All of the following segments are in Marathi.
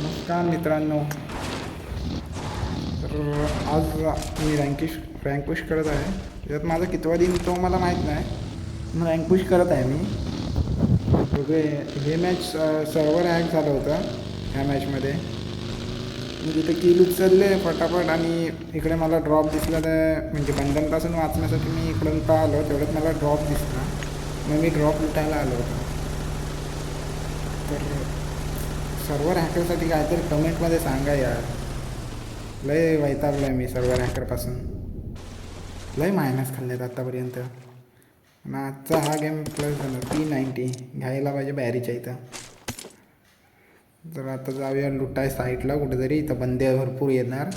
नमस्कार मित्रांनो. तर आज मी रँक पुश करत आहे. त्याच्यात माझा कितवा दिन तो मला माहीत नाही, पण रँक पुश करत आहे मी. बघूया, हे मॅच सर्व्हर हॅक झालं होतं ह्या मॅचमध्ये. मी तिथे किल उचलले फटाफट आणि इकडे मला ड्रॉप दिसला. तर म्हणजे बंधनपासून वाचण्यासाठी मी इकडून का आलो, तेवढ्यात मला ड्रॉप दिसला. मग मी ड्रॉप लुटायला आलो होतो. तर सर्व्हर हॅकरसाठी काहीतरी कमेंटमध्ये सांगा यार. लय वैतागलो आहे मी सर्व्हर हॅकरपासून. लय मायनस खाल्लेत आत्तापर्यंत. मग आजचा हा गेम प्लस झाला P90 घ्यायला पाहिजे बॅरीच्या इथं. तर आता जाऊया लुटाय साईडला कुठेतरी. इथं बंदे भरपूर येणार.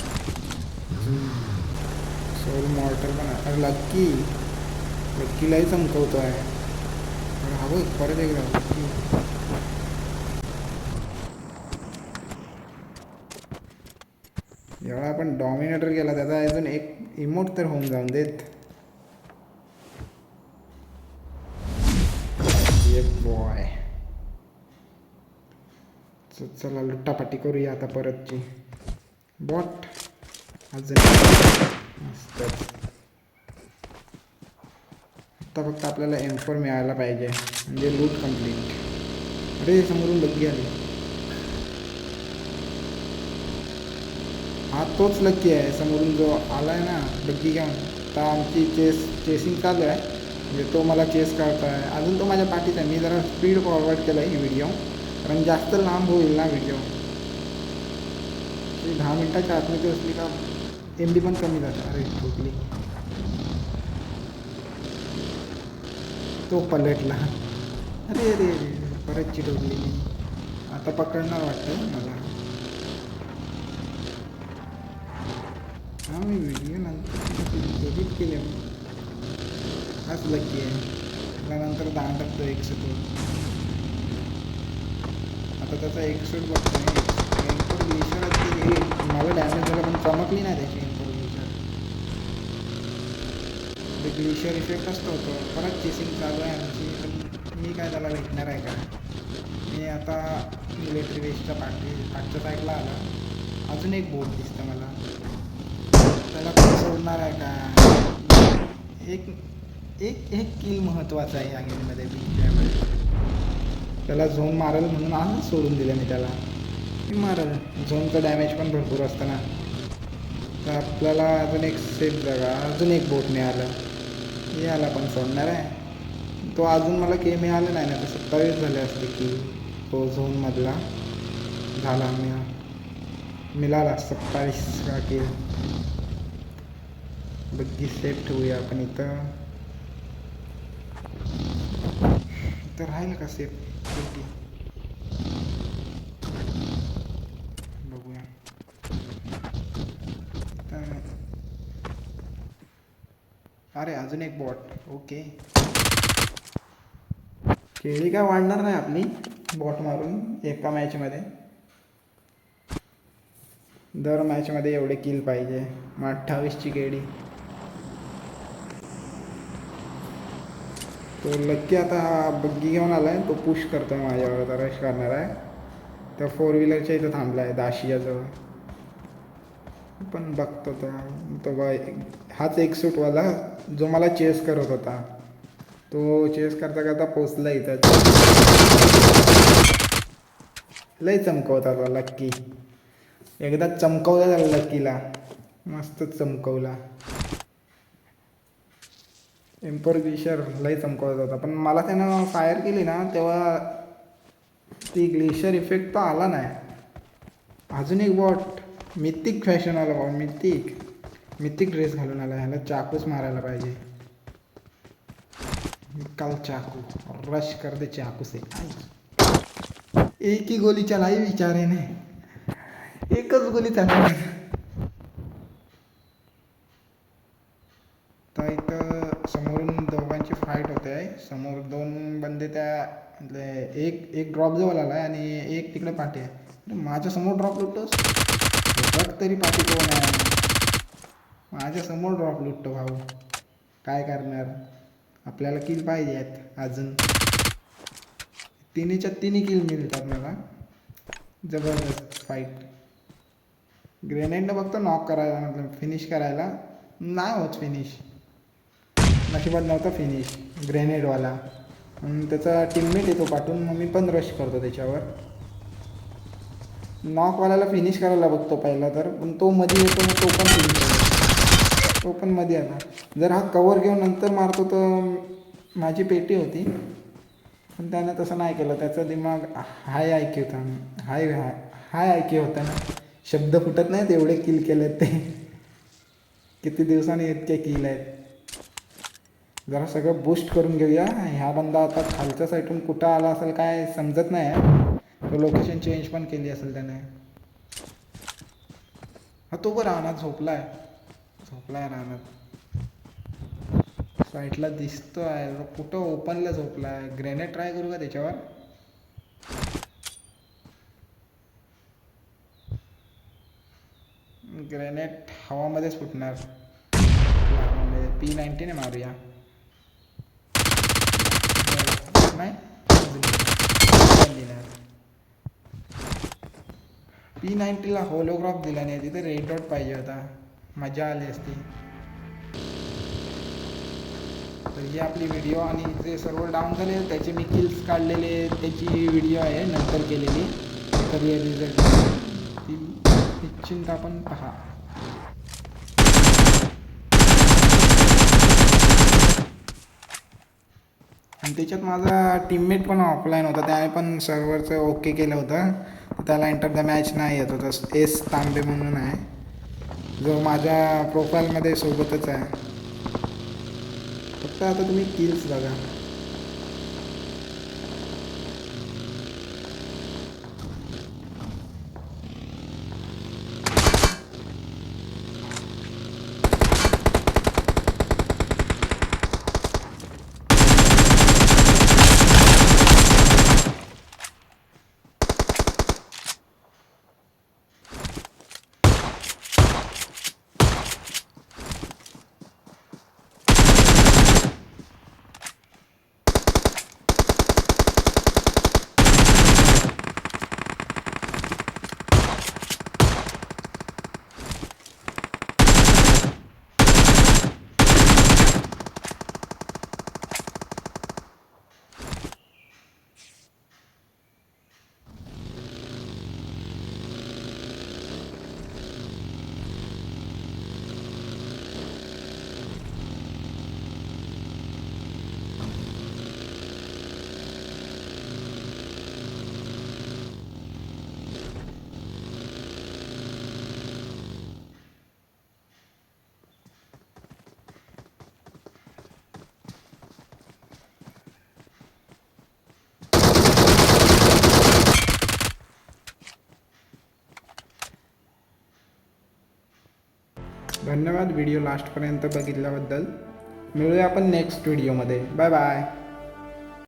सोल मॉर्टर पण अरे लक्कीलाही चमकवतो आहे. हवं परत एकदा लक्की. एवढा आपण डॉमिनेटर केला, त्याचा अजून एक इमोट तर होऊन जाऊन देत. ये बॉय. चला लुट्टापाटी करूया आता परतची. बॉट अजून मस्त. आता फक्त आपल्याला M4 मिळायला पाहिजे म्हणजे लूट कंप्लीट. अरे समोरून लक्की आली. हा तोच लक्की आहे समोरून जो आला आहे ना लक्की घेऊन. आता आमची चेसिंग चालू आहे. म्हणजे तो मला चेस करतो आहे. अजून तो माझ्या पाठीत आहे. मी जरा स्पीड फॉरवर्ड केला आहे ही व्हिडिओ, कारण जास्त लांब होईल ना व्हिडिओ. 10 मिनटाच्या आतमध्ये असली का MB पण कमी जातं. अरे ठोकली. तो पलटला. अरे अरे अरे परत चिटवली मी. आता पकडणार वाटतं मला. हां मी व्हिडिओ नंतर एडिट केले. हाच लक्की आहे. त्यानंतर दान टाकतो 61. आता त्याचा 61 बघतो मी. एम्पर ग्लिशर असते. मला डॅमेज झाला पण चमकली नाही त्याची एम्पर ग्लिशर. ते ग्लिशर इफेक्ट असतो होतो. परत चेसिंग चालू आहे आमची. पण मी काय त्याला भेटणार आहे का. मी आता मिलिटरी बेसच्या पाठच्या साईडला आला. अजून एक बोट दिसतं मला. त्याला पण सोडणार आहे का. एक एक एक किल महत्त्वाचा आहे या गेममध्ये. त्याला झोन मारेल म्हणून आज सोडून दिलं मी त्याला. मी मारेल. झोनचं डॅमेज पण भरपूर असतं ना. तर आपल्याला अजून एक सेफ जागा, अजून एक बोट मिळालं. याला पण सोडणार आहे. तो अजून मला के मिळालं नाही ना. तर 27 झाले असते की तो झोनमधला झाला. मिळाला 27 का की. बग्गी सेफ ठेवूया आपण इथं. तर राहील का सेफ बग्गी. बघूया. अरे अजून एक बॉट. ओके. केळी काय वाढणार नाही आपली बॉट मारून एका मॅचमध्ये. दर मॅचमध्ये एवढे किल पाहिजे. मग 28ची केळी. तो लक्की आता हा बग्गी घेऊन आला आहे. तो पुश करतो आहे माझ्यावर. तर रश करणार आहे. त्या 4 व्हीलरच्या इथं थांबला आहे दाशियाजवळ. पण बघतो तो हाच एक सूटवाला जो मला चेस करत होता. तो चेस करता करता पोचला इथं. लय चमकवता तो लक्की. एकदा चमकवला त्याला लक्कीला. मस्तच चमकवला. एम्पर ग्लिशर लय चमकवत होता. पण मला त्यानं फायर केली ना तेव्हा ती ग्लिशर इफेक्ट तो आला नाही. अजून एक बॉट मिथिक फॅशन आला बॉट. मिथिक ड्रेस घालून आला. ह्याला चाकूच मारायला पाहिजे. निकाल चाकू. रश कर दे चाकू से. एक ही गोली चलाई बिचारे ने. एकच गोली चालवली. तर इथं समोरून दोघांची फाईट होते आहे. समोर 2 बंदे त्या म्हणजे एक ड्रॉप जवळ आला आहे आणि एक तिकडे पाठी आहे. माझ्या समोर ड्रॉप लुटतोस. बघ तरी पाठी कोण आहे. माझ्या समोर ड्रॉप लुटतो भाऊ. काय करणार. आपल्याला किल पाहिजे आहेत अजून. 3च्या 3 किल मिळतात मला. जबरदस्त फाईट. ग्रेनेडनं फक्त नॉक करायला, मतलब फिनिश करायला नाही होत फिनिश. नशिबात नव्हता फिनिश ग्रेनेडवाला. त्याचा टीममेट येतो पाठवून, मग मी पण रश करतो त्याच्यावर. नॉकवाल्याला फिनिश करायला बघतो पहिला तर, पण तो मध्ये येतो मग तो पण फिनिश होतो. तो पण मध्ये आला. जर हा कवर घेऊन नंतर मारतो तर माझी पेटी होती, पण त्यानं तसं नाही केलं. त्याचा दिमाग हाय आय क्यू होता. हाय हाय हाय आय क्यू होता ना. शब्द फुटत नाहीत एवढे किल केलेत ते. किती दिवसांनी इतके किल आहेत. जरा सगळं बूस्ट करून घेऊया. ह्या बंदा आता खालच्या साईडून कुठं आला असेल काय समजत नाही आहे. तो लोकेशन चेंज पण केली असेल त्याने. हा तो पण राहणार झोपलाय राहणार. साईडला दिसतो आहे कुठं ओपनला झोपलाय. ग्रेनेड ट्राय करू का त्याच्यावर. ग्रेनेड हवामध्येच फुटणार. P90 मारूया. नाही P90ला होलोग्राफ दिला नाही, तिथे रेड डॉट पाहिजे होता. मजा आली असती. तर ही आपली व्हिडिओ आणि जे सर्व्हर डाऊन झाले त्याचे मी किल्स काढलेले त्याची व्हिडिओ आहे नंतर केलेली. तरी रिझल्ट ती निश्चिंत आपण पहा. आणि त्याच्यात माझा टीममेट पण ऑफलाईन होता, त्याने पण सर्व्हरचं ओके केलं होतं. त्याला एंटर द मॅच नाही येत होता. एस तांबे म्हणून आहे, जो माझ्या प्रोफाईलमध्ये सोबतच आहे. फक्त आता तुम्ही किल्स बघा. धन्यवाद व्हिडिओ लास्टपर्यंत बघितल्याबद्दल. मिळूया आपण नेक्स्ट व्हिडिओमध्ये. Bye bye.